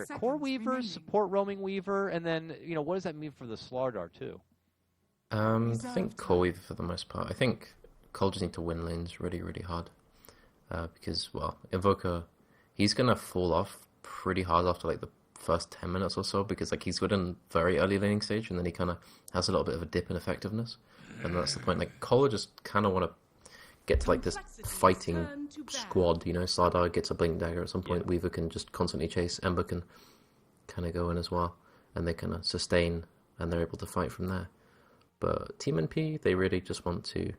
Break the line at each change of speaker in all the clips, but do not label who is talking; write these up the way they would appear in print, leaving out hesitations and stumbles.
there core weavers, support roaming weaver, and then, what does that mean for the Slardar, too?
I think CoL Weaver for the most part. I think CoL just need to win lanes really, really hard. Because, well, Invoker, he's going to fall off pretty hard after, like, the first 10 minutes or so, because, like, he's good in very early laning stage, and then he kind of has a little bit of a dip in effectiveness. And that's the point. Like, CoL just kind of want to get to, like, this fighting squad, Slardar gets a Blink Dagger at some point, Weaver can just constantly chase, Ember can kind of go in as well, and they kind of sustain, and they're able to fight from there. But Team NP, they really just want to...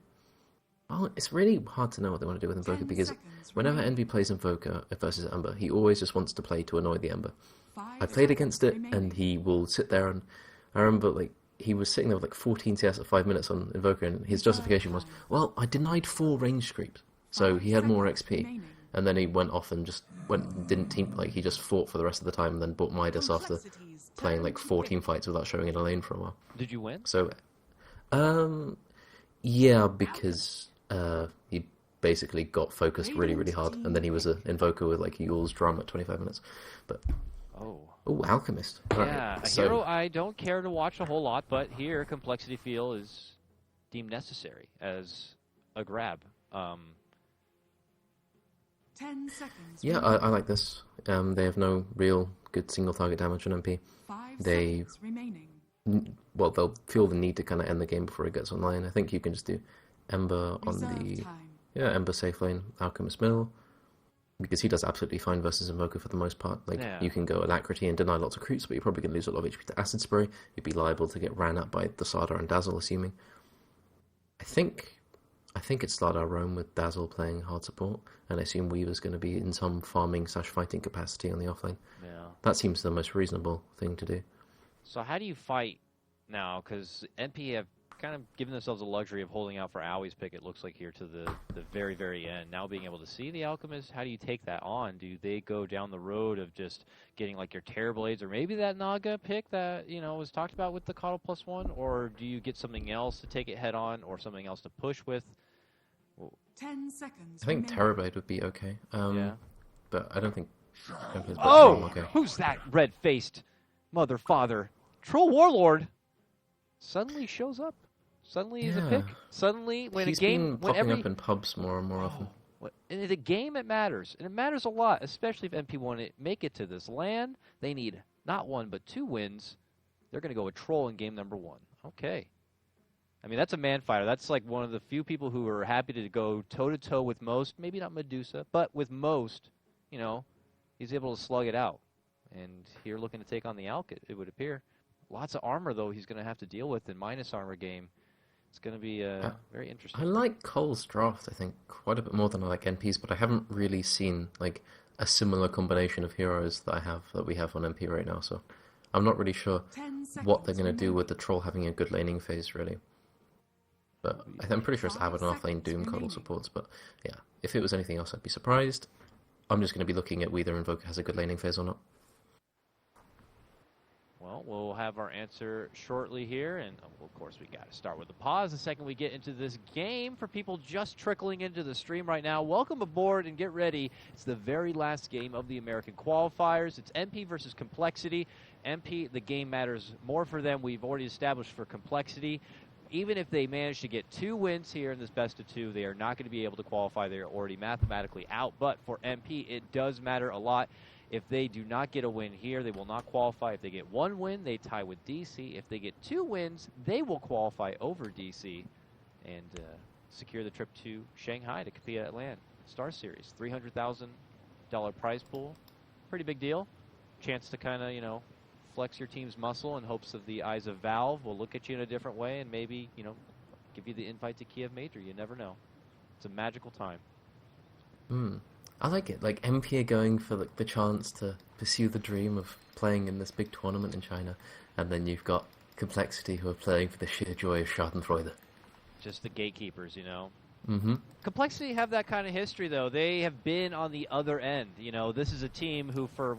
Well, it's really hard to know what they want to do with Invoker, because whenever NP plays Invoker versus Ember, he always just wants to play to annoy the Ember. I played against it, and he will sit there, and I remember, like, he was sitting there with, like, 14 CS at 5 minutes on Invoker, and his justification was, well, I denied 4 range creeps, so he had more XP. And then he went off and just didn't team, like, he just fought for the rest of the time, and then bought Midas after playing, like, 14 fights without showing in a lane for a while.
Did you win?
So... yeah, because he basically got focused really, really hard, and then he was an Invoker with, like, Yule's drum at 25 minutes. But Alchemist.
Yeah, a hero I don't care to watch a whole lot, but here compLexity feel is deemed necessary as a grab.
10 seconds.
Yeah, I like this. They have no real good single target damage on MP.
5 seconds remaining.
Well, they'll feel the need to kind of end the game before it gets online. I think you can just do Ember on the... Yeah, Ember safe lane, Alchemist middle, because he does absolutely fine versus Invoker for the most part. Like, you can go Alacrity and deny lots of creeps, but you're probably going to lose a lot of HP to Acid Spray. You'd be liable to get ran at by the Slardar and Dazzle, assuming. I think it's Slardar Roam with Dazzle playing hard support, and I assume Weaver's going to be in some farming/fighting capacity on the offlane.
Yeah.
That seems the most reasonable thing to do.
So how do you fight now? Because NP have kind of given themselves the luxury of holding out for Owie's pick, it looks like, here to the very, very end. Now being able to see the Alchemist, how do you take that on? Do they go down the road of just getting, like, your Terrorblades, or maybe that Naga pick that, was talked about with the CoL +1? Or do you get something else to take it head on, or something else to push with?
10 seconds.
I think Terrorblade would be okay.
Yeah.
But I don't think...
Okay. Who's that red-faced mother, father? Troll Warlord suddenly shows up. Suddenly is a pick. Suddenly, when
He's
a game...
been popping up in pubs more and more often.
In the game, it matters. And it matters a lot, especially if NP want to make it to this LAN. They need not 1, but 2 wins. They're going to go with Troll in game number 1. Okay. I mean, that's a man fighter. That's like one of the few people who are happy to go toe-to-toe with most. Maybe not Medusa, but with most, he's able to slug it out. And here looking to take on the Alk, it would appear. Lots of armor, though, he's going to have to deal with in minus armor game. It's going to be very interesting.
I like CoL's draft, I think, quite a bit more than I like NP's, but I haven't really seen, like, a similar combination of heroes that we have on NP right now, so I'm not really sure what they're going to do with the Troll having a good laning phase, really. But I'm pretty sure it's Abaddon offlane Doom CoL supports, but yeah, if it was anything else, I'd be surprised. I'm just going to be looking at whether Invoker has a good laning phase or not.
Well, we'll have our answer shortly here, and of course we got to start with the pause the second we get into this game. For people just trickling into the stream right now, welcome aboard and get ready. It's the very last game of the American qualifiers. It's NP versus compLexity. NP, the game matters more for them. We've already established for compLexity. Even if they manage to get 2 wins here in this best of 2, they are not going to be able to qualify. They are already mathematically out. But for NP, it does matter a lot. If they do not get a win here, they will not qualify. If they get 1 win, they tie with DC. If they get 2 wins, they will qualify over DC and secure the trip to Shanghai to compete at LAN. StarSeries, $300,000 prize pool. Pretty big deal. Chance to kind of, flex your team's muscle in hopes of the eyes of Valve will look at you in a different way and maybe, give you the invite to Kiev Major. You never know. It's a magical time.
I like it. Like, MP are going for the chance to pursue the dream of playing in this big tournament in China, and then you've got compLexity who are playing for the sheer joy of Schadenfreude.
Just the gatekeepers,
Mm-hmm.
compLexity have that kind of history, though. They have been on the other end. This is a team who, for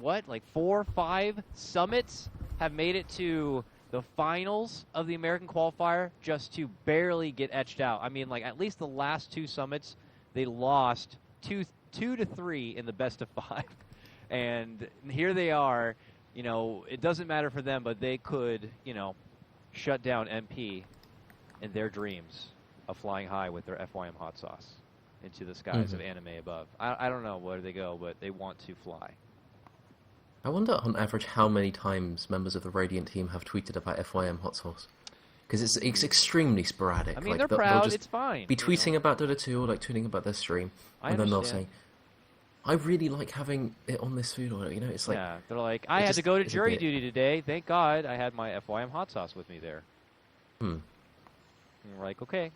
4, 5 summits, have made it to the finals of the American qualifier just to barely get etched out. I mean, at least the last 2 summits, they lost 2 to 3 in the best of 5. And here they are, you know, it doesn't matter for them, but they could, you know, shut down MP in their dreams of flying high with their FYM hot sauce into the skies of anime above. I don't know where they go, but they want to fly.
I wonder, on average, how many times members of the Radiant team have tweeted about FYM hot sauce. Because it's extremely sporadic.
I mean,
like,
they're
they'll
proud.
just
It's fine.
be tweeting about Dota 2 or like tweeting about their stream, and then they'll say, "I really like having it on this food order." You know, it's like
they're like, "I had to go to jury duty today. Thank God I had my FYM hot sauce with me there." And we're like, "Okay,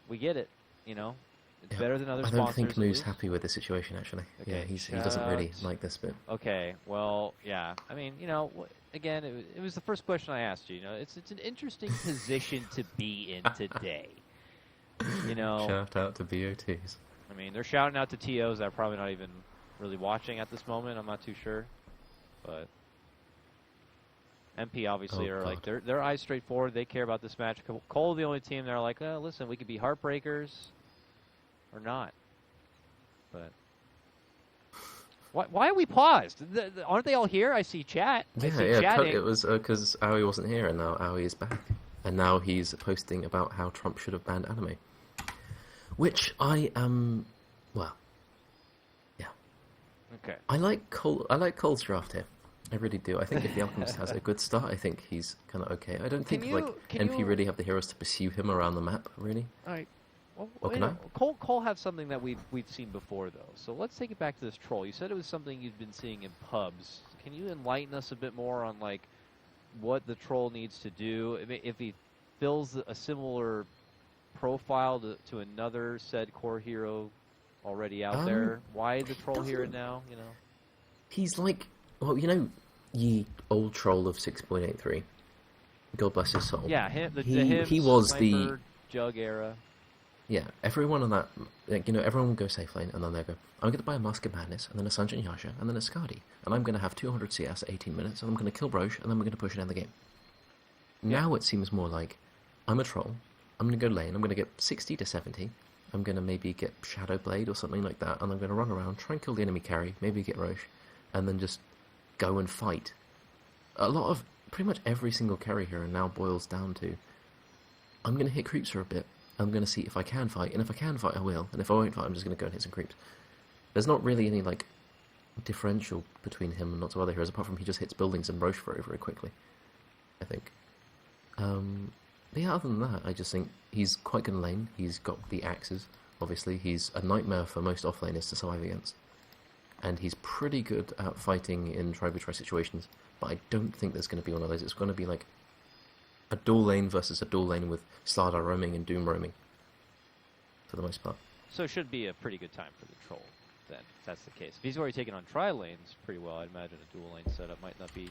we get it. You know, it's better than other sponsors."
I don't think Moo's happy with the situation, actually.
Okay,
yeah, he doesn't really like this bit.
Okay, well, yeah. I mean, you know, again, it was the first question I asked you. You know, it's an interesting position to be in today. You know,
shout out to BOTs.
I mean, they're shouting out to TOs that are probably not even really watching at this moment. I'm not too sure, but MP obviously are like their eyes straight forward. They care about this match. CoL, the only team they're like, listen, we could be heartbreakers or not. But why are we paused? Aren't they all here? I see chat. I see chatting.
It was because Aoi wasn't here, and now Aoi is back, and now he's posting about how Trump should have banned anime, which I am. Well, yeah.
Okay.
I like CoL's draft here. I really do. I think if the Alchemist has a good start, I think he's kind of okay. I don't think NP really have the heroes to pursue him around the map, really.
All right.
Well, can I?
CoL have something that we've seen before, though. So let's take it back to this troll. You said it was something you've been seeing in pubs. Can you enlighten us a bit more on like what the troll needs to do? If he fills a similar profile to another said core hero already out there, why the troll here and now? You know,
he's like, well, you know, ye old troll of 6.83. God bless his soul.
Yeah,
he was
Sniper,
the
Jug era.
Yeah, everyone on that, like, you know, everyone will go safe lane, and then they'll go, I'm going to buy a Mask of Madness, and then a Sanjin Yasha, and then a Skadi, and I'm going to have 200 CS at 18 minutes, and I'm going to kill Roche, and then we're going to push it in the game. Yeah. Now it seems more like, I'm a troll, I'm going to go lane, I'm going to get 60 to 70, I'm going to maybe get Shadow Blade or something like that, and I'm going to run around, try and kill the enemy carry, maybe get Roche, and then just go and fight. A lot of, pretty much every single carry hero now boils down to, I'm going to hit creeps for a bit, I'm going to see if I can fight, and if I can fight, I will, and if I won't fight, I'm just going to go and hit some creeps. There's not really any, like, differential between him and lots of other heroes, apart from he just hits buildings and Roche very, very quickly, I think. But yeah, other than that, I just think he's quite good in lane. He's got the axes, obviously. He's a nightmare for most offlaners to survive against. And he's pretty good at fighting in try-v-try situations, but I don't think there's going to be one of those. It's going to be like a dual lane versus a dual lane with Slardar roaming and Doom roaming, for the most part.
So it should be a pretty good time for the troll, then, if that's the case. If he's already taken on tri-lanes pretty well, I'd imagine a dual lane setup might not be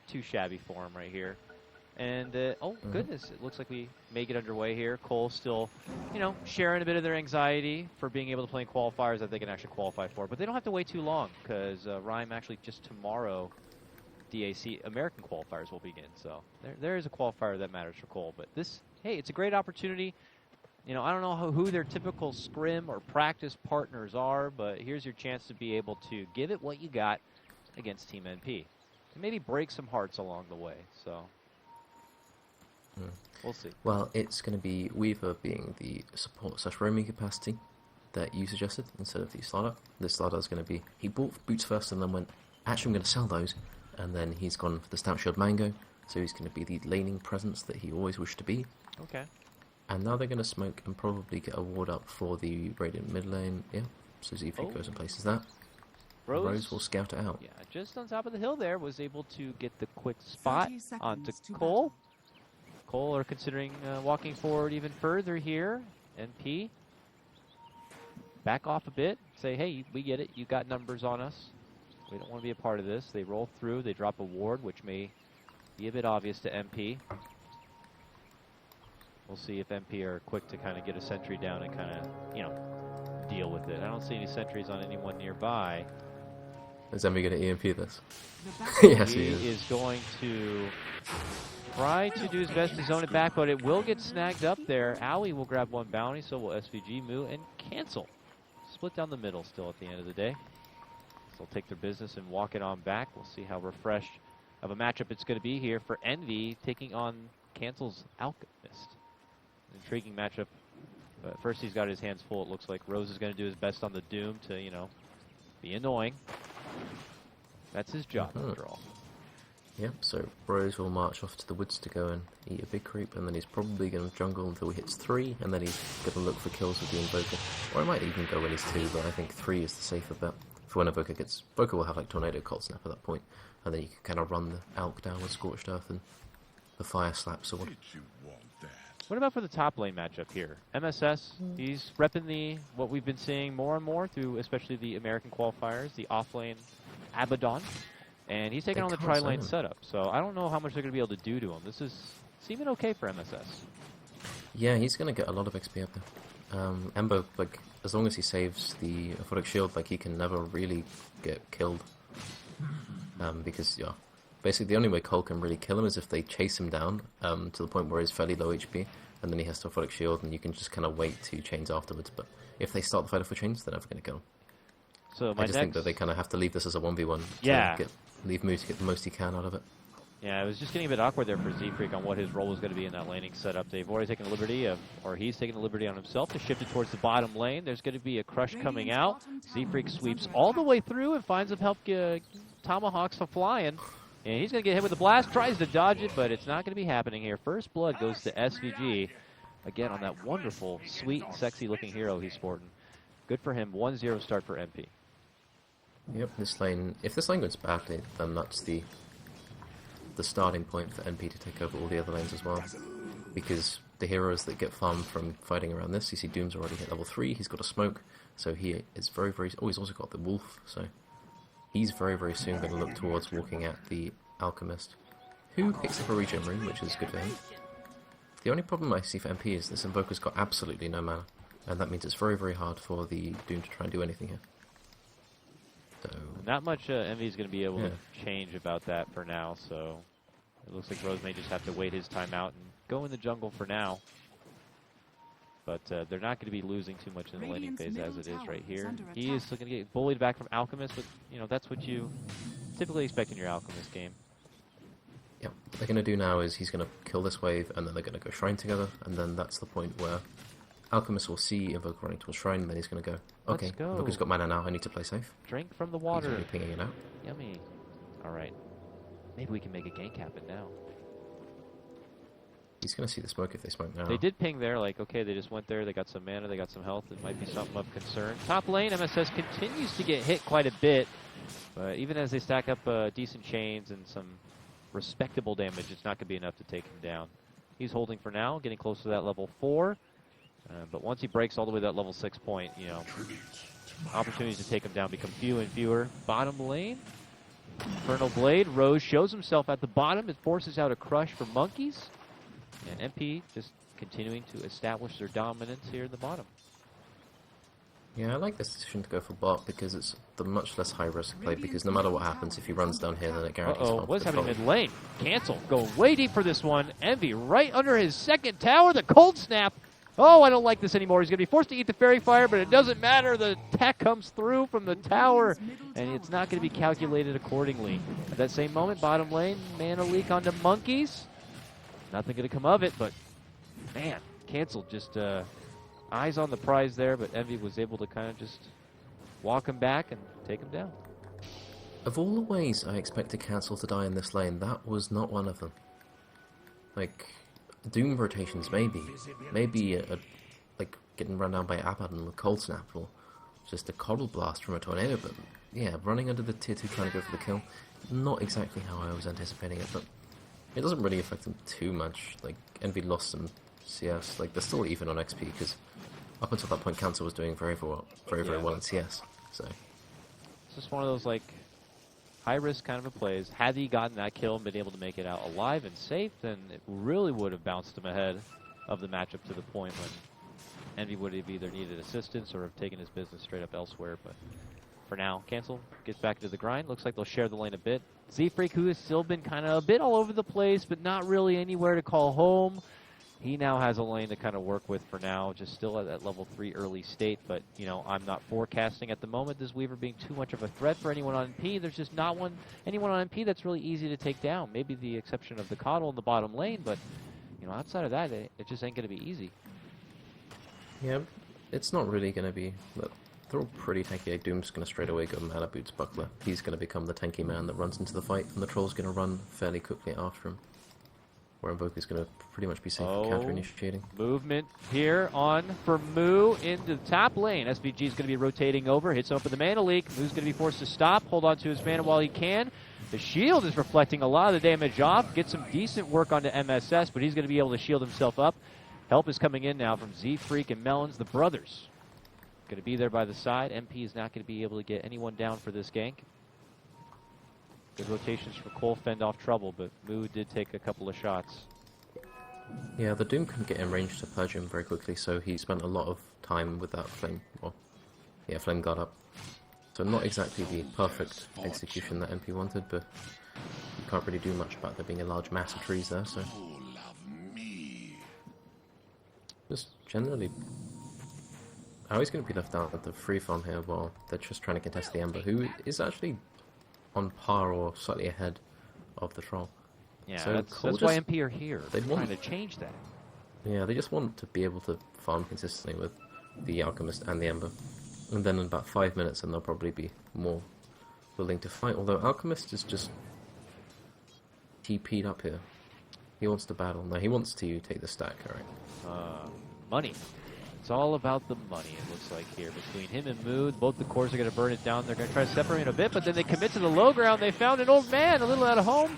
too shabby for him right here. And, goodness, it looks like we may get underway here. CoL still, you know, sharing a bit of their anxiety for being able to play in qualifiers that they can actually qualify for. But they don't have to wait too long, because Rhyme actually just tomorrow, DAC American qualifiers will begin. So there is a qualifier that matters for CoL. But this, hey, it's a great opportunity. You know, I don't know who their typical scrim or practice partners are, but here's your chance to be able to give it what you got against Team NP. And maybe break some hearts along the way. So we'll see.
Well, it's going to be Weaver being the support/roaming capacity that you suggested instead of the Slardar. This Slardar is going to be, he bought boots first and then went, actually I'm going to sell those, and then he's gone for the Stout Shield Mango, so he's going to be the laning presence that he always wished to be.
Okay.
And now they're going to smoke and probably get a ward up for the Radiant mid lane, yeah. So Zifu goes and places that. Rose will scout it out.
Yeah, just on top of the hill there, was able to get the quick spot onto CoL. CoL are considering walking forward even further here. NP, back off a bit. Say, hey, we get it. You got numbers on us. We don't want to be a part of this. They roll through. They drop a ward, which may be a bit obvious to MP. We'll see if MP are quick to kind of get a sentry down and kind of, you know, deal with it. I don't see any sentries on anyone nearby.
Is MP going to EMP this? Yes, he
is going to try to do his best to zone it back, but it will get snagged up there. Aoi will grab one bounty, so will SVG, Moo, and cancel. Split down the middle still at the end of the day. they'll take their business and walk it on back. We'll see how refreshed of a matchup it's going to be here for Envy taking on cancel's Alchemist. Intriguing matchup. But first, he's got his hands full, it looks like. Rose is going to do his best on the Doom to, you know, be annoying. That's his job, after all.
Yep, so Rose will march off to the woods to go and eat a big creep, and then he's probably going to jungle until he hits 3, and then he's going to look for kills with the Invoker. Or I might even go when he's 2, but I think 3 is the safer bet. For when Invoker gets... Invoker will have like Tornado Cold Snap at that point, and then you can kind of run the Alk down with Scorched Earth and the Fire Slap Sword.
What about for the top lane matchup here? MSS, he's repping what we've been seeing more and more through especially the American qualifiers, the off-lane Abaddon. And he's taking on the tri-lane setup, so I don't know how much they're going to be able to do to him. This is seeming okay for MSS.
Yeah, he's going to get a lot of XP up there. Embo, like, as long as he saves the Aphotic Shield, like, he can never really get killed. Because, yeah, basically the only way CoL can really kill him is if they chase him down to the point where he's fairly low HP, and then he has to Aphotic Shield, and you can just kind of wait 2 chains afterwards. But if they start the fight off with chains, they're never going to kill him.
So
I just think that they kind of have to leave this as a 1v1.
Yeah.
Leave Moose to get the most he can out of it.
Yeah, it was just getting a bit awkward there for Z-Freak on what his role was going to be in that laning setup. They've already taken the liberty of, or he's taken the liberty on himself to shift it towards the bottom lane. There's going to be a crush coming out. Z-Freak sweeps all the way through and finds him help Tomahawks for flying. And he's going to get hit with a blast, tries to dodge it, but it's not going to be happening here. First blood goes to SVG. Again, on that wonderful, sweet, sexy-looking hero he's sporting. Good for him. 1-0 start for MP.
Yep, this lane. If this lane goes badly, then that's the starting point for NP to take over all the other lanes as well. Because the heroes that get farmed from fighting around this, you see Doom's already hit level 3, he's got a smoke, so he is very, very... Oh, he's also got the Wolf, so he's very, very soon going to look towards walking at the Alchemist, who picks up a regen rune, which is good for him. The only problem I see for MP is this Invoker's got absolutely no mana, and that means it's very, very hard for the Doom to try and do anything here. So,
not much Envy is going to be able to change about that for now, so it looks like Rose may just have to wait his time out and go in the jungle for now. But they're not going to be losing too much in the laning phase as it is right here. He is going to get bullied back from Alchemist, but you know that's what you typically expect in your Alchemist game.
Yeah, what they're going to do now is he's going to kill this wave, and then they're going to go Shrine together, and then that's the point where Alchemist will see Invoker running towards Shrine, and then he's going to go, okay, Invoker's got mana now, I need to play safe.
Drink from the water.
He's really pinging it out.
Yummy. Alright. Maybe we can make a gank happen now.
He's going to see the smoke if they smoke now.
They did ping there, like, okay, they just went there, they got some mana, they got some health, it might be something of concern. Top lane, MSS continues to get hit quite a bit, but even as they stack up decent chains and some respectable damage, it's not going to be enough to take him down. He's holding for now, getting close to that level 4. But once he breaks all the way to that level 6 point, you know, opportunities to take him down become few and fewer. Bottom lane, Infernal Blade. Rose shows himself at the bottom. It forces out a crush for Monkeys. And MP just continuing to establish their dominance here in the bottom.
Yeah, I like this decision to go for bot because it's the much less high-risk play, because no matter what happens, if he runs down here, then it guarantees farm.
What's happening mid lane? Cancel. Going way deep for this one. Envy right under his second tower. The cold snap. Oh, I don't like this anymore. He's going to be forced to eat the fairy fire, but it doesn't matter. The attack comes through from the tower, and it's not going to be calculated accordingly. At that same moment, bottom lane, mana leak onto Monkeys. Nothing going to come of it, but, man, canceled. Just eyes on the prize there, but Envy was able to kind of just walk him back and take him down.
Of all the ways I expected Cancel to die in this lane, that was not one of them. Like, Doom rotations, maybe like getting run down by Abaddon with Cold Snap, or just a Coddle Blast from a Tornado, but yeah, running under the tier 2 trying to go for the kill, not exactly how I was anticipating it, but it doesn't really affect them too much. Like, Envy lost some CS, like they're still even on XP, because up until that point Cancel was doing very well in CS, so.
It's just one of those, like, high-risk kind of a plays. Had he gotten that kill and been able to make it out alive and safe, then it really would have bounced him ahead of the matchup to the point when Envy would have either needed assistance or have taken his business straight up elsewhere. But for now, Cancel gets back into the grind. Looks like they'll share the lane a bit. Z-Freak, who has still been kind of a bit all over the place, but not really anywhere to call home. he now has a lane to kind of work with for now, just still at that level 3 early state, but, you know, I'm not forecasting at the moment this Weaver being too much of a threat for anyone on MP. There's just not anyone on MP that's really easy to take down. Maybe the exception of the CoL in the bottom lane, but, you know, outside of that, it just ain't going to be easy.
Yeah, it's not really going to be... They're all pretty tanky. Doom's going to straight away go Mana Boots Buckler. He's going to become the tanky man that runs into the fight, and the Troll's going to run fairly quickly after him. Where Invoker's going to pretty much be safe for counter-initiating.
Movement here on for Moo into the top lane. SVG is going to be rotating over, hits up with the Mana Leak. Moo's going to be forced to stop, hold on to his mana while he can. The shield is reflecting a lot of the damage off. Get some decent work onto MSS, but he's going to be able to shield himself up. Help is coming in now from Z-Freak and Melons, the brothers. Going to be there by the side. MP is not going to be able to get anyone down for this gank. Good rotations for CoL, fend off trouble, but Moo did take a couple of shots.
Yeah, the Doom couldn't get in range to purge him very quickly, so he spent a lot of time with that flame. Well, yeah, flame guard up. So not exactly the perfect execution that MP wanted, but you can't really do much about there being a large mass of trees there, so... Just generally... How he's going to be left out at the free farm here while they're just trying to contest the Ember, who is actually on par or slightly ahead of the Troll.
Yeah,
so
that's why MP are here. They're trying to change that.
Yeah, they just want to be able to farm consistently with the Alchemist and the Ember. And then in about 5 minutes, and they'll probably be more willing to fight. Although Alchemist is just TP'd up here. He wants to battle. No, he wants to take the stack, alright.
Money. It's all about the money, it looks like here. Between him and Mood, both the cores are going to burn it down. They're going to try to separate a bit, but then they commit to the low ground. They found an old man a little out of home,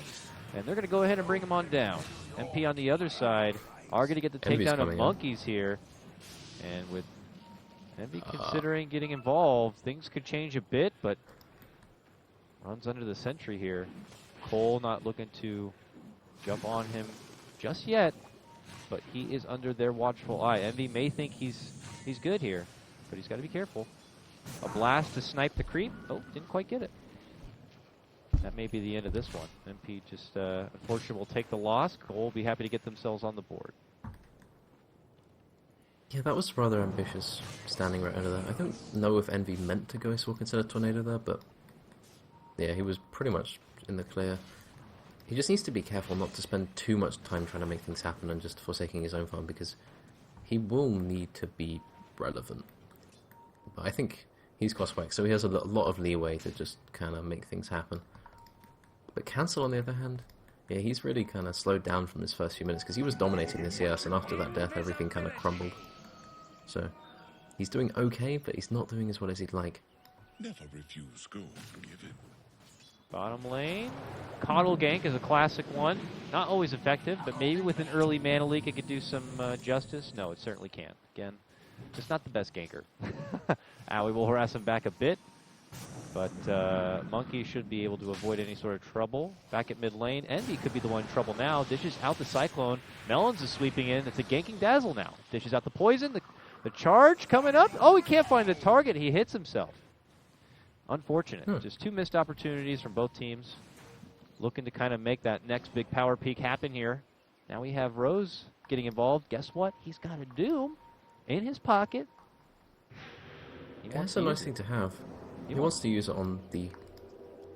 and they're going to go ahead and bring him on down. MP on the other side are going to get the takedown of Monkeys here. And with Envy considering getting involved, things could change a bit, but runs under the sentry here. CoL not looking to jump on him just yet. But he is under their watchful eye. Envy may think he's good here, but he's got to be careful. A blast to snipe the creep. Oh, didn't quite get it. That may be the end of this one. MP just, unfortunately, will take the loss. CoL will be happy to get themselves on the board.
Yeah, that was rather ambitious, standing right under there. I don't know if Envy meant to go Ice-Walk instead of Tornado there, but... Yeah, he was pretty much in the clear. He just needs to be careful not to spend too much time trying to make things happen and just forsaking his own farm, because he will need to be relevant. But I think he's cost-whacked, so he has a lot of leeway to just kind of make things happen. But Cancel, on the other hand, yeah, he's really kind of slowed down from his first few minutes, because he was dominating the CS, and after that death, everything kind of crumbled. So, he's doing okay, but he's not doing as well as he'd like.
Never refuse gold, give it.
Bottom lane. CoL gank is a classic one. Not always effective, but maybe with an early mana leak it could do some justice. No, it certainly can't. Again, just not the best ganker. Owie will harass him back a bit, but Monkey should be able to avoid any sort of trouble. Back at mid lane, Envy could be the one in trouble now. Dishes out the Cyclone. Melons is sweeping in. It's a ganking Dazzle now. Dishes out the poison. The charge coming up. Oh, he can't find the target. He hits himself. Unfortunate. Just two missed opportunities from both teams. Looking to kind of make that next big power peak happen here. Now we have Rose getting involved. Guess what? He's got a Doom in his pocket.
That's a nice thing to have. He wants to use it on the...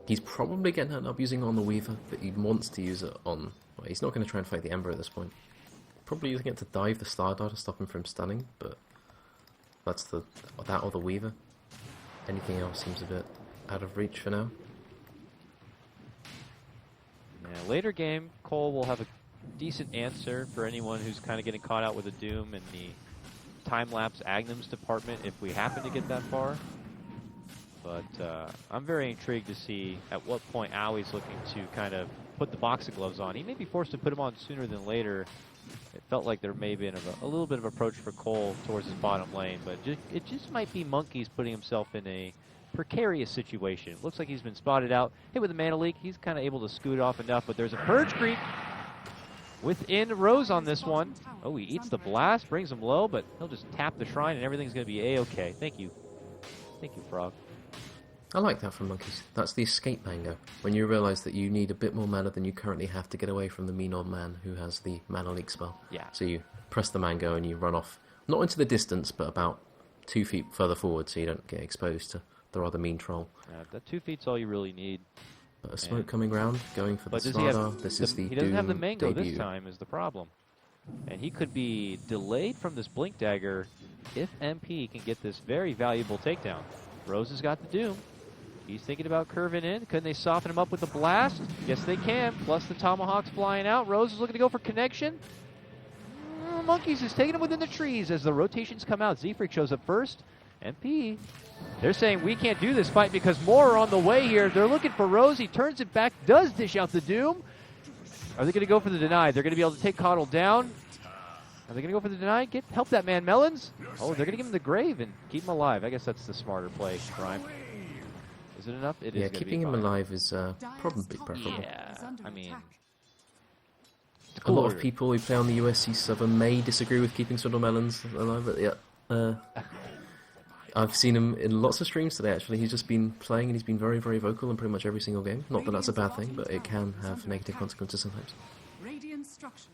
He's probably going to end up using it on the Weaver, but he wants to use it on... Well, he's not going to try and fight the Ember at this point. Probably using it to dive the Star Dart to stop him from stunning, but that's that or the Weaver. Anything else seems a bit out of reach for now.
Yeah, later game, CoL will have a decent answer for anyone who's kind of getting caught out with a Doom in the time-lapse Agnums department if we happen to get that far. But I'm very intrigued to see at what point Owie's looking to kind of put the boxing gloves on. He may be forced to put them on sooner than later. It felt like there may have been a little bit of approach for CoL towards his bottom lane, but it just might be Monkeys putting himself in a precarious situation. Looks like he's been spotted out. Hit with a mana leak. He's kind of able to scoot off enough, but there's a Purge creep within Rose on this one. Oh, he eats the blast, brings him low, but he'll just tap the shrine and everything's going to be A-okay. Thank you. Thank you, Frog.
I like that from Monkeys. That's the escape mango. When you realise that you need a bit more mana than you currently have to get away from the mean old man who has the mana leak spell.
Yeah.
So you press the mango and you run off, not into the distance, but about 2 feet further forward so you don't get exposed to the rather mean troll.
That 2 feet's all you really need.
But a smoke coming round, going for the
But does
starter. This is the
he doesn't have the
Doom
mango
debut.
this time is the problem. And he could be delayed from this Blink Dagger if MP can get this very valuable takedown. Rose has got the Doom. He's thinking about curving in. Couldn't they soften him up with the blast? Yes, they can. Plus the Tomahawk's flying out. Rose is looking to go for connection. Monkeys is taking him within the trees as the rotations come out. Z-Freak shows up first. MP, they're saying we can't do this fight because more are on the way here. They're looking for Rose. He turns it back, does dish out the Doom. Are they going to go for the deny? They're going to be able to take CoL down. Are they going to go for the deny? Help that man, Melons. Oh, they're going to give him the grave and keep him alive. I guess that's the smarter play, Prime. Is it enough? It is.
Yeah, keeping him alive is probably preferable.
Yeah, I mean,
a lot of people who play on the USC server may disagree with keeping Swindle Melons alive, but yeah. I've seen him in lots of streams today, actually. He's just been playing and he's been very, very vocal in pretty much every single game. Not that that's a bad thing, but it can have negative consequences sometimes.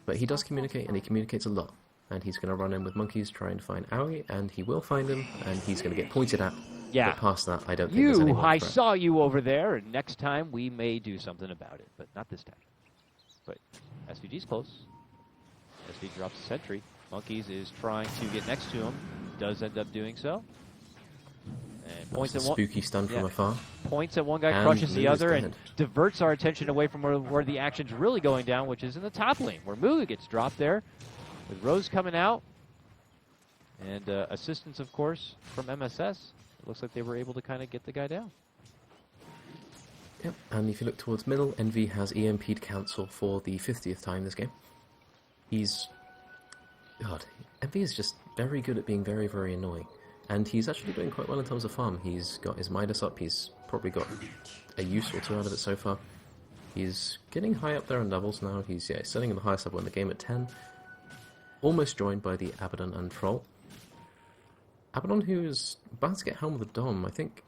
But he does communicate, and he communicates a lot. And he's going to run in with Monkeys, trying to find Aoi, and he will find him, and he's going to get pointed at.
Yeah.
But past that, I don't think there's any more
I
threat.
saw you over there, and next time we may do something about it, but not this time. But SVG's close. SV drops a sentry. Monkeys is trying to get next to him. Does end up doing so. And points at one.
Spooky stun from afar.
Points at one guy,
And
crushes the
Moo is
other, and
dead.
diverts our attention away from where the action's really going down, which is in the top lane, where Moo gets dropped there, with Rose coming out, and assistance, of course, from MSS. It looks like they were able to kind of get the guy down.
Yep, and if you look towards middle, Envy has EMP'd Council for the 50th time this game. God, Envy is just very good at being very, very annoying. And he's actually doing quite well in terms of farm. He's got his Midas up, he's probably got a use or two out of it so far. He's getting high up there in levels now. He's sitting in the highest level in the game at 10. Almost joined by the Abaddon and Troll. Abaddon, who's about to get Helm of the Dom, I think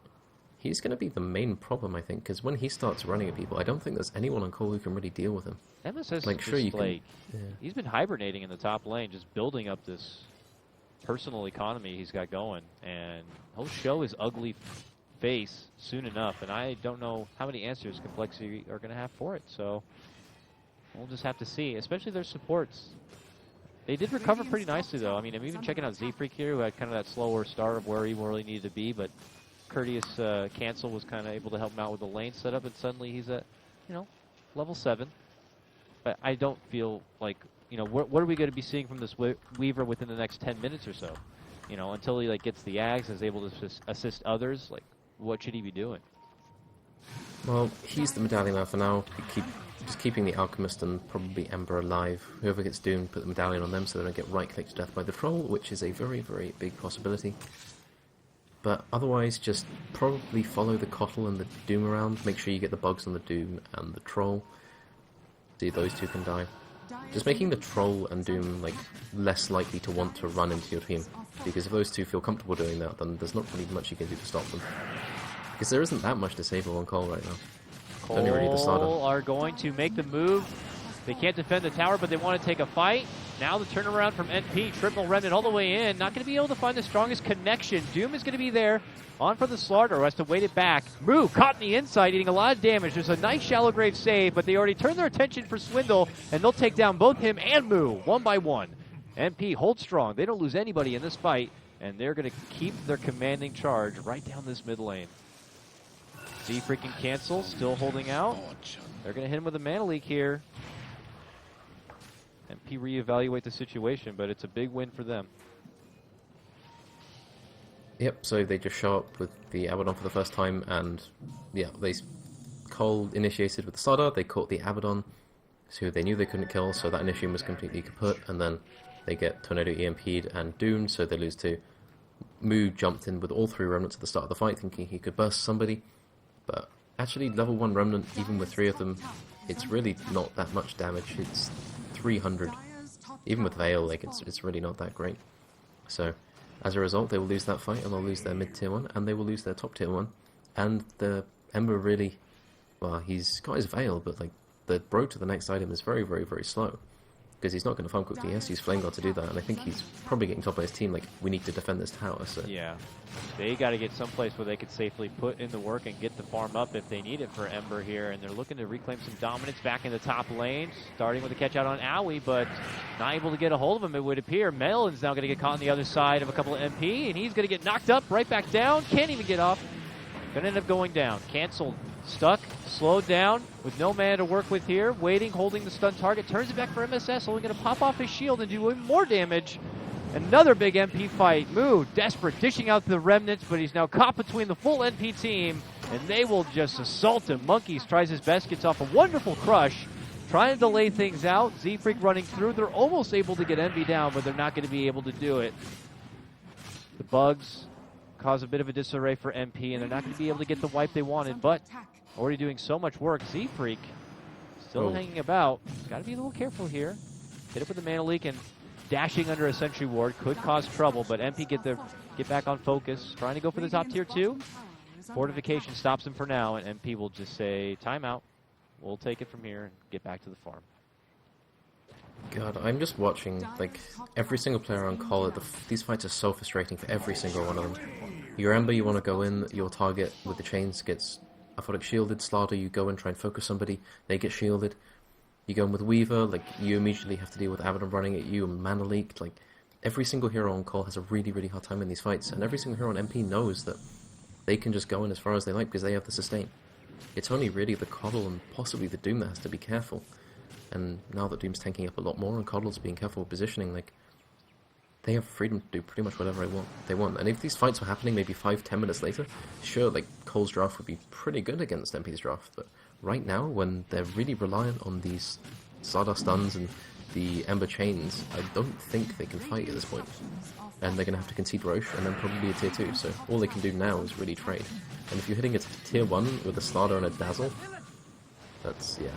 he's going to be the main problem, I think, because when he starts running at people, I don't think there's anyone on CoL who can really deal with him.
MSS
Like,
is
sure,
just
you can-
like,
yeah.
he's been hibernating in the top lane, just building up this personal economy he's got going, and he'll show his ugly face soon enough, and I don't know how many answers compLexity are going to have for it, so we'll just have to see, especially their supports. They did recover pretty nicely, though. I mean, I'm even checking out Z-Freak here, who had kind of that slower start of where he really needed to be, but Courteous Cancel was kind of able to help him out with the lane setup, and suddenly he's at, level 7. But I don't feel like, what are we going to be seeing from this Weaver within the next 10 minutes or so? Until he gets the Ags and is able to assist others, what should he be doing?
Well, he's the medallion man for now. Just keeping the Alchemist and probably Ember alive. Whoever gets doomed, put the medallion on them so they don't get right-clicked to death by the Troll, which is a very, very big possibility. But otherwise, just probably follow the CoL and the Doom around. Make sure you get the bugs on the Doom and the Troll. See, those two can die. Just making the Troll and Doom less likely to want to run into your team. Because if those two feel comfortable doing that, then there's not really much you can do to stop them. Because there isn't that much disable on CoL right now. Only really the starter.
CoL are going to make the move. They can't defend the tower, but they want to take a fight. Now the turnaround from NP, triple remnant all the way in. Not going to be able to find the strongest connection. Doom is going to be there. On for the slaughter, has to wait it back. Moo caught in the inside, eating a lot of damage. There's a nice shallow grave save, but they already turned their attention for Swindle, and they'll take down both him and Moo, one by one. NP hold strong. They don't lose anybody in this fight, and they're going to keep their commanding charge right down this mid lane. Z-Freaking Cancel, still holding out. They're going to hit him with a mana leak here. MP reevaluate the situation, but it's a big win for them.
Yep, so they just show up with the Abaddon for the first time, and CoL initiated with the starter, they caught the Abaddon, who they knew they couldn't kill, so that initium was completely kaput, and then they get Tornado EMP'd and doomed, so they lose 2. Moo jumped in with all 3 remnants at the start of the fight, thinking he could burst somebody, but actually level 1 remnant, even with 3 of them, it's really not that much damage. It's 300. Even with Veil, it's really not that great. So, as a result, they will lose that fight, and they'll lose their mid-tier 1, and they will lose their top-tier 1. And the Ember really, well, he's got his Veil, but like the road to the next item is very, very, very slow. Because he's not going to farm quickly. He has to use Flame God to do that, and I think he's probably getting told by his team, like, we need to defend this tower, so...
Yeah. They got to get someplace where they could safely put in the work and get the farm up if they need it for Ember here, and they're looking to reclaim some dominance back in the top lane, starting with a catch out on Owie, but not able to get a hold of him, it would appear. Melon's now going to get caught on the other side of a couple of MP, and he's going to get knocked up, right back down, can't even get off. Going to end up going down. Canceled. Stuck, slowed down, with no man to work with here, waiting, holding the stun target, turns it back for MSS, only going to pop off his shield and do even more damage. Another big MP fight. Moo, desperate, dishing out the remnants, but he's now caught between the full NP team, and they will just assault him. Monkeys tries his best, gets off a wonderful crush, trying to delay things out. Z-Freak running through. They're almost able to get Envy down, but they're not going to be able to do it. The bugs cause a bit of a disarray for MP, and they're not going to be able to get the wipe they wanted, but already doing so much work. Z-Freak still hanging about. Got to be a little careful here. Hit it with the Mana Leak, and dashing under a Sentry Ward could cause trouble, but MP get back on focus. Trying to go for the top tier 2. Fortification stops him for now, and MP will just say, timeout. We'll take it from here and get back to the farm.
God, I'm just watching, like, every single player on CoL. These fights are so frustrating for every single one of them. Your Ember, you want to go in, your target with the chains gets Aphotic shielded. Slaughter, you go and try and focus somebody, they get shielded. You go in with Weaver, like, you immediately have to deal with Abaddon running at you and Mana Leak. Like, every single hero on CoL has a really, really hard time in these fights, and every single hero on MP knows that they can just go in as far as they like because they have the sustain. It's only really the CoL and possibly the Doom that has to be careful. And now that Doom's tanking up a lot more and CoL's being careful with positioning, like, they have freedom to do pretty much whatever they want. And if these fights were happening maybe 5-10 minutes later, sure, like, CoL's draft would be pretty good against MP's draft. But right now, when they're really reliant on these Stardust stuns and the Ember chains, I don't think they can fight at this point. And they're going to have to concede Roche and then probably a tier 2. So all they can do now is really trade. And if you're hitting a tier 1 with a Slaughter and a Dazzle, that's, yeah.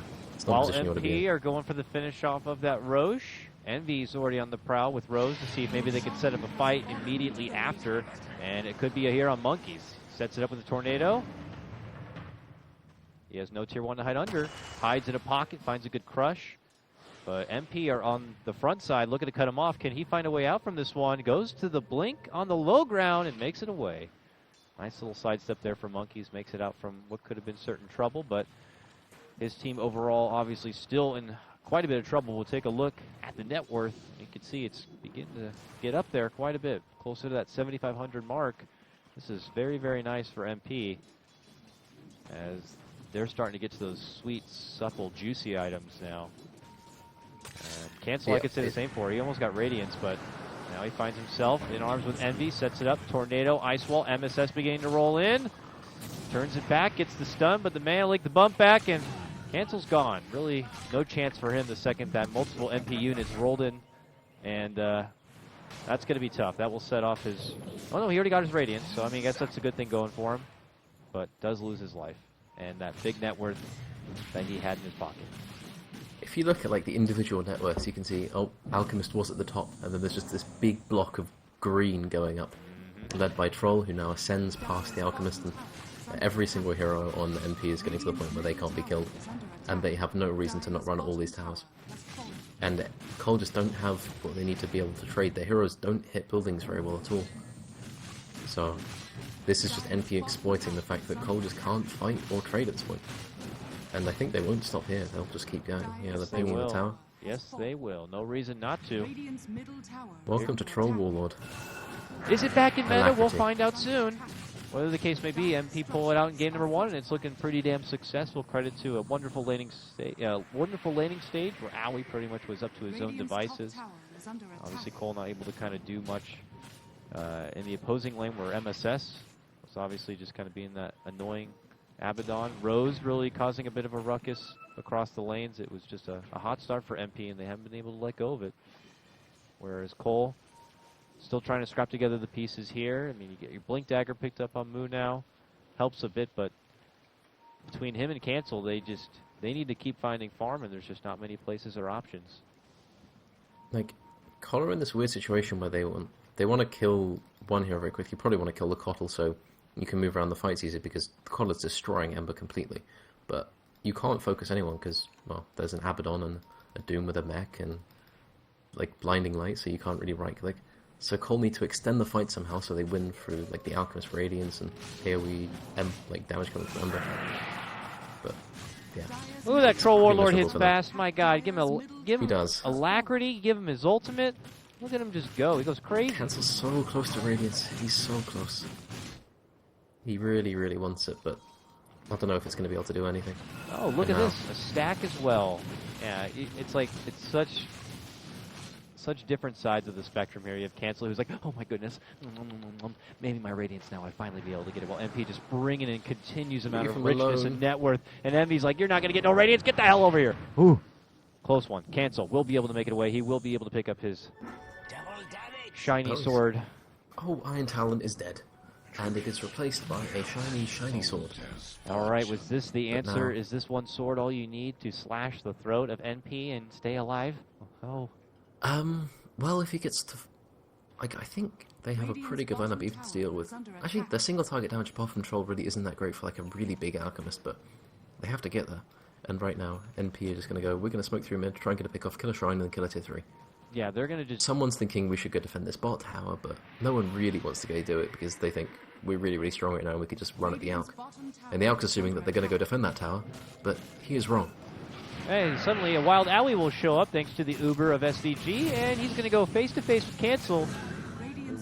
While MP are going for the finish off of that Roche, Envy's already on the prowl with Rose to see if maybe they can set up a fight immediately after, and it could be a here on Monkeys. Sets it up with a Tornado. He has no tier 1 to hide under. Hides in a pocket, finds a good crush. But MP are on the front side looking to cut him off. Can he find a way out from this one? Goes to the blink on the low ground and makes it away. Nice little sidestep there for Monkeys. Makes it out from what could have been certain trouble, but his team overall obviously still in quite a bit of trouble. We'll take a look at the net worth. You can see it's beginning to get up there quite a bit, closer to that 7,500 mark. This is very, very nice for MP as they're starting to get to those sweet, supple, juicy items now. And Cancel, I could say the same for. He almost got Radiance, but now he finds himself in arms with Envy, sets it up, Tornado, Ice Wall, MSS beginning to roll in. Turns it back, gets the stun, but the Mana Leak, the bump back, and Cancel's gone. Really no chance for him the second that multiple MP units rolled in, and that's going to be tough. That will set off his... Oh no, he already got his Radiance, so I mean, I guess that's a good thing going for him, but does lose his life, and that big net worth that he had in his pocket.
If you look at like the individual net worths, you can see, oh, Alchemist was at the top, and then there's just this big block of green going up, led by Troll, who now ascends past the Alchemist, and every single hero on the NP is getting to the point where they can't be killed, and they have no reason to not run all these towers. And CoL just don't have what they need to be able to trade. Their heroes don't hit buildings very well at all. So this is just NP exploiting the fact that CoL just can't fight or trade at this point. And I think they won't stop here. They'll just keep going. Yeah, they're pinging the tower.
Yes, they will. No reason not to.
Welcome to Troll Warlord.
Is it back in meta? We'll find out soon. Whatever the case may be, MP pull it out in game number 1, and it's looking pretty damn successful. Credit to a wonderful laning stage where Owie pretty much was up to his own devices. Obviously, CoL not able to kind of do much in the opposing lane where MSS was obviously just kind of being that annoying Abaddon. Rose really causing a bit of a ruckus across the lanes. It was just a hot start for MP, and they haven't been able to let go of it. Whereas CoL still trying to scrap together the pieces here. I mean, you get your Blink Dagger picked up on Moo now. Helps a bit, but between him and Cancel, they need to keep finding farm, and there's just not many places or options.
Like, CoL are in this weird situation where they want to kill one hero very quickly. You probably want to kill the CoTL, so you can move around the fights easier because the CoL is destroying Ember completely. But you can't focus anyone because, well, there's an Abaddon and a Doom with a mech and, like, blinding light, so you can't really right-click. So CoL need to extend the fight somehow so they win through, like, the Alchemist Radiance and AoE, like, damage coming from Ember. But, yeah.
Ooh, that Troll Warlord hits
miserable for
fast. My God, give him
He does.
alacrity, give him his ultimate. Look at him just go. He goes crazy.
Cancel's so close to Radiance. He's so close. He really, really wants it, but I don't know if it's going to be able to do anything.
Oh, look at this. A stack as well. Yeah, it's like, it's such different sides of the spectrum here. You have Cancel, who's like, oh my goodness, maybe my Radiance now, I finally be able to get it. While MP just bringing in continuous amount of richness and net worth. And Envy's like, you're not going to get no Radiance, get the hell over here. Ooh, close one. Cancel will be able to make it away. He will be able to pick up his shiny sword.
Oh, Iron Talon is dead. And it gets replaced by a shiny sword.
All right, was this the answer? Is this one sword all you need to slash the throat of NP and stay alive? Oh.
Well, if he gets to... Like, I think they have a pretty good lineup even to deal with. Actually, the single target damage apart from Troll really isn't that great for, like, a really big Alchemist, but they have to get there. And right now, NP are just going to go, we're going to smoke through mid, try and get a pick off, kill a Shrine, and then kill a tier 3.
Yeah, they're going to just...
Someone's thinking we should go defend this bot tower, but no one really wants to go do it because they think we're really, really strong right now and we could just run at the Alch. And the Alch is assuming that they're going to go defend that tower, but he is wrong.
And suddenly a Wild Owie will show up thanks to the Uber of SDG, and he's going to go face-to-face with Cancel.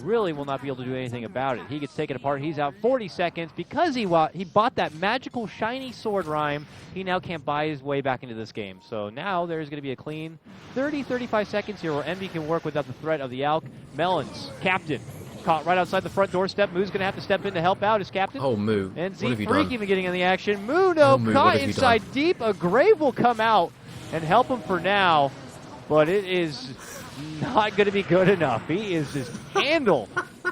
Really will not be able to do anything about it. He gets taken apart. He's out 40 seconds. Because he bought that magical shiny sword rhyme, he now can't buy his way back into this game. So now there's going to be a clean 30-35 seconds here where Envy can work without the threat of the Alch. Melons, captain, caught right outside the front doorstep. Moo's going to have to step in to help out as captain.
Oh, Moo.
And
what have you
Z-Freak
done?
even getting in the action. Moo, no,
Moo,
caught inside deep. A Grave will come out and help him for now, but it is not going to be good enough. He is just handled,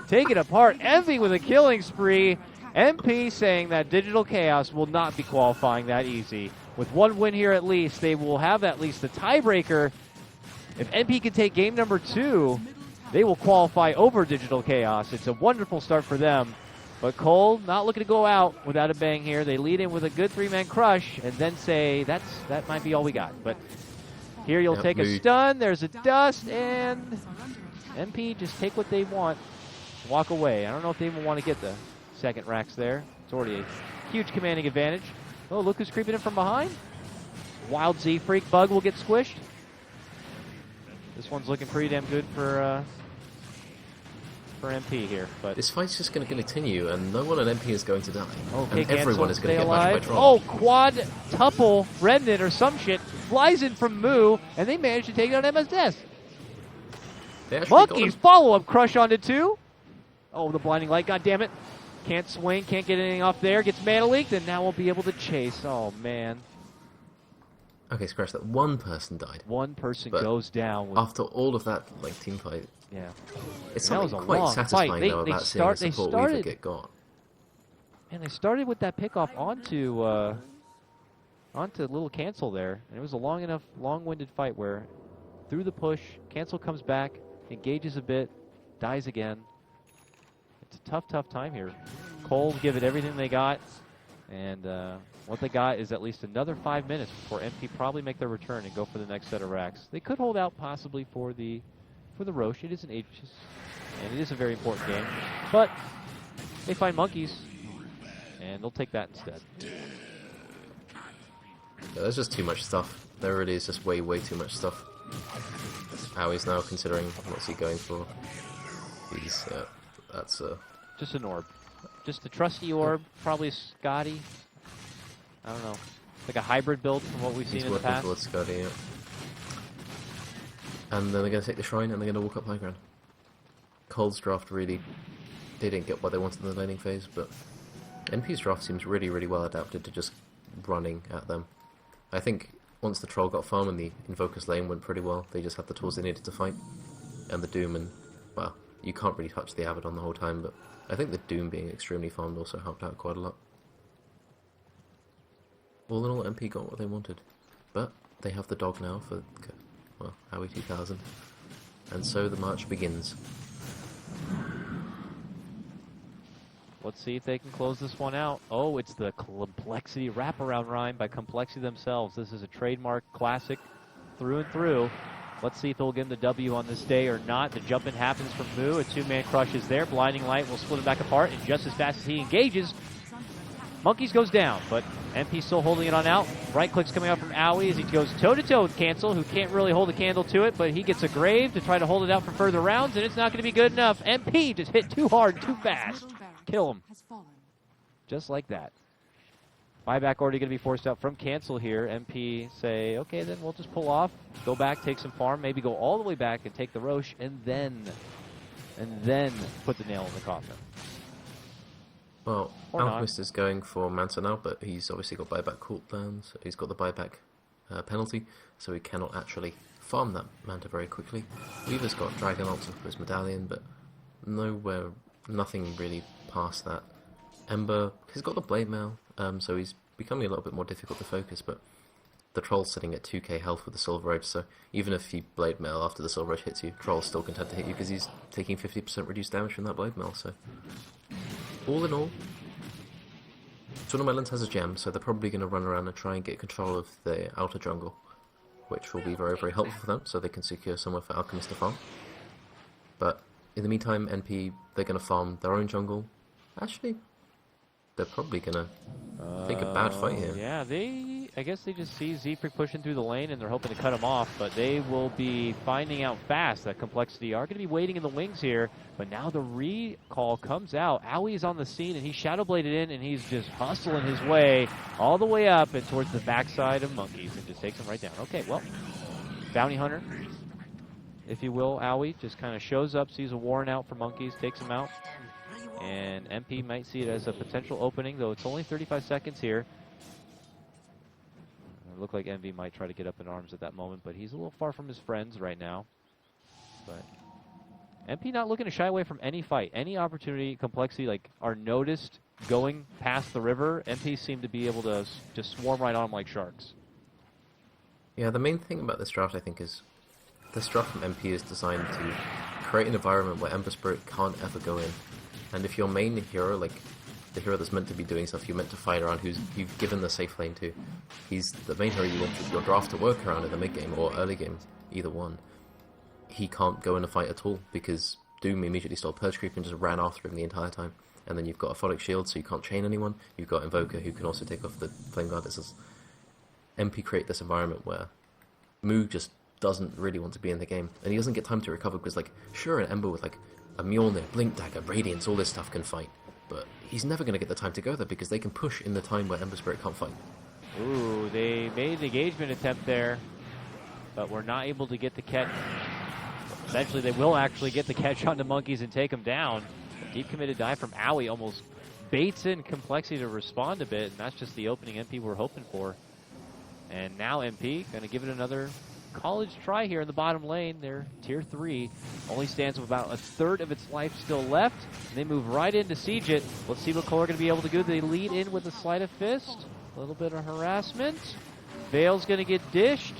taken apart. Envy with a killing spree. MP saying that Digital Chaos will not be qualifying that easy. With one win here at least, they will have at least the tiebreaker. If MP can take game number 2, they will qualify over Digital Chaos. It's a wonderful start for them. But CoL not looking to go out without a bang here. They lead in with a good 3-man crush and then say that might be all we got. But here you'll take a stun. There's a dust, and MP just take what they want, walk away. I don't know if they even want to get the second racks there. It's already a huge commanding advantage. Oh, look who's creeping in from behind. Wild Z-Freak Bug will get squished. This one's looking pretty damn good for MP here. But
this fight's just going to continue, and no one at MP is going to die.
Okay,
and everyone is going to get
alive.
by Troll.
Oh, quadtuple remnant or some shit flies in from Moo, and they manage to take it on Emma's death. Monkeys follow-up crush onto 2. Oh, the blinding light, god damn it. Can't swing, can't get anything off there. Gets mana leaked, and now won't be able to chase. Oh, man.
Okay, scratch that. One person died.
One person goes down.
After all of that, like, team fight.
Yeah.
It's something quite satisfying, though, about seeing the support we get got.
And they started with that pickoff onto little Cancel there. And it was a long-winded fight where through the push, Cancel comes back, engages a bit, dies again. It's a tough time here. CoL give it everything they got. And what they got is at least another 5 minutes before MP probably make their return and go for the next set of racks. They could hold out possibly for the Roche. It is an Aegis, and it is a very important game. But they find monkeys, and they'll take that instead.
Yeah, there's just too much stuff. There really is just way too much stuff. Howie's now considering what's he going for. He's that's
just an orb. Just a trusty orb, probably Scotty. I don't know. Like a hybrid build from what we've seen in the past.
He's working towards Scotty, yeah. And then they're going to take the Shrine and they're going to walk up high ground. CoL's draft really... They didn't get what they wanted in the laning phase, but... NP's draft seems really well adapted to just running at them. I think once the Troll got farm and the Invoker's lane went pretty well, they just had the tools they needed to fight. And the Doom and... Well, you can't really touch the Abaddon the whole time, but... I think the Doom being extremely farmed also helped out quite a lot. All in all, MP got what they wanted. But they have the dog now for, well, Howie 2000. And so the march begins.
Let's see if they can close this one out. Oh, it's the compLexity wraparound rhyme by compLexity themselves. This is a trademark classic through and through. Let's see if they'll get him the W on this day or not. The jump in happens from Moo. A two-man crush is there. Blinding Light will split him back apart, and just as fast as he engages, Monkeys goes down, but MP still holding it on out. Right click's coming out from Owie as he goes toe-to-toe with Cancel, who can't really hold a candle to it, but he gets a grave to try to hold it out for further rounds, and it's not going to be good enough. MP just hit too hard, too fast. Kill him. Just like that. Buyback already going to be forced out from Cancel here. MP say, okay, then we'll just pull off, go back, take some farm, maybe go all the way back and take the Roche, and then put the nail in the coffin.
Well,
Or
Alchemist is going for Manta now, but he's obviously got buyback cooldowns. He's got the buyback penalty, so he cannot actually farm that Manta very quickly. Weaver's got Dragon Lance for his medallion, but nothing really past that. Ember, he's got the Blade Mail, so he's becoming a little bit more difficult to focus, but the Troll's sitting at 2k health with the Silver Edge, so even if you Blade Mail after the Silver Edge hits you, Troll's still content to hit you because he's taking 50% reduced damage from that Blade Mail, so... All in all, Tournament Islands has a gem, so they're probably going to run around and try and get control of the outer jungle, which will be very, very helpful for them, so they can secure somewhere for Alchemist to farm. But in the meantime, NP, they're going to farm their own jungle. Actually, they're probably going to take a bad fight here.
Yeah, I guess they just see Zephyr pushing through the lane and they're hoping to cut him off, but they will be finding out fast that compLexity are going to be waiting in the wings here. But now the recall comes out. Owie's on the scene and he's Shadowbladed in and he's just hustling his way all the way up and towards the backside of Monkeys and just takes him right down. Okay, well, Bounty Hunter, if you will, Owie just kind of shows up, sees a Warren out for Monkeys, takes him out. And MP might see it as a potential opening, though it's only 35 seconds here. It looked like Envy might try to get up in arms at that moment, but he's a little far from his friends right now. But MP not looking to shy away from any fight, any opportunity, compLexity, like, are noticed going past the river. MP seem to be able to just swarm right on them like sharks.
Yeah, the main thing about this draft, I think, is this draft from MP is designed to create an environment where Ember Spirit can't ever go in. And if your main hero, like the hero that's meant to be doing stuff, you're meant to fight around, who's you've given the safe lane to, he's the main hero you want your draft to work around in the mid game or early game, either one. He can't go in a fight at all because Doom immediately stole Purge Creep and just ran after him the entire time. And then you've got a Phonic Shield, so you can't chain anyone. You've got Invoker, who can also take off the Flame Guard. MP create this environment where Moog just doesn't really want to be in the game, and he doesn't get time to recover because, like, sure, an Ember with like a Mjolnir, Blink Dagger, Radiance, all this stuff can fight, but he's never going to get the time to go there because they can push in the time where Ember Spirit can't fight.
Ooh, they made the engagement attempt there, but were not able to get the catch. Eventually, they will actually get the catch on the Monkeys and take them down. A deep committed dive from Owie almost baits in compLexity to respond a bit, and that's just the opening MP we're hoping for. And now MP going to give it another college try here in the bottom lane. They're tier 3. Only stands with about a third of its life still left. And they move right in to siege it. Let's see what CoL are going to be able to do. They lead in with a sleight of fist. A little bit of harassment. Veil's going to get dished.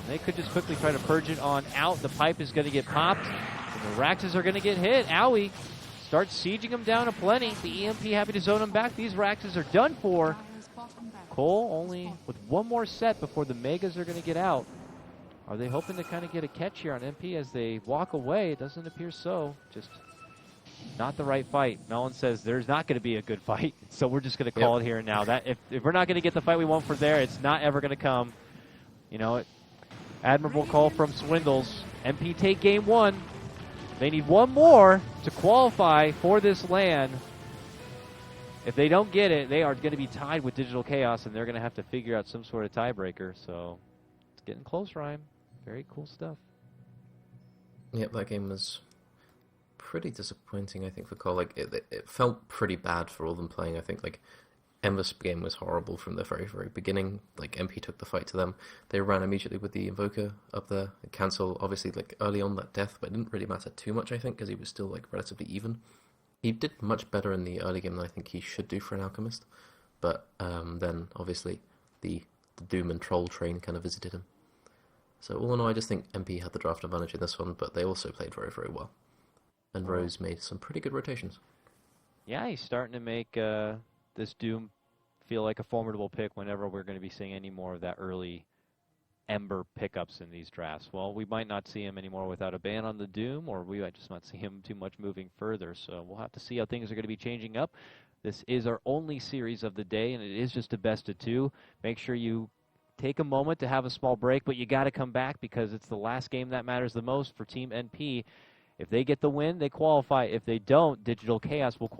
They could just quickly try to purge it on out. The pipe is going to get popped. And the Raxes are going to get hit. Owie starts sieging them down aplenty. The EMP happy to zone them back. These Raxes are done for. CoL only with one more set before the Megas are going to get out. Are they hoping to kind of get a catch here on MP as they walk away? It doesn't appear so. Just not the right fight. Melon says there's not going to be a good fight, so we're just going to call it here and now. That if we're not going to get the fight we want for there, it's not ever going to come. You know, admirable call from Swindles. MP take game 1. They need one more to qualify for this LAN. If they don't get it, they are going to be tied with Digital Chaos, and they're going to have to figure out some sort of tiebreaker. So it's getting close, Ryan. Very cool stuff.
Yep, that game was pretty disappointing, I think, for CoL. Like, it felt pretty bad for all of them playing. I think, like, Ember's game was horrible from the very, very beginning. Like, MP took the fight to them. They ran immediately with the Invoker up there. Cancel, obviously, like, early on that death, but it didn't really matter too much, I think, because he was still, like, relatively even. He did much better in the early game than I think he should do for an Alchemist. But then, obviously, the Doom and Troll train kind of visited him. So all in all, I just think MP had the draft advantage in this one, but they also played very, very well. And Rose made some pretty good rotations.
Yeah, he's starting to make this Doom feel like a formidable pick whenever we're going to be seeing any more of that early Ember pickups in these drafts. Well, we might not see him anymore without a ban on the Doom, or we might just not see him too much moving further. So we'll have to see how things are going to be changing up. This is our only series of the day, and it is just a best of 2. Make sure you take a moment to have a small break, but you got to come back because it's the last game that matters the most for Team NP. If they get the win, they qualify. If they don't, Digital Chaos will qualify.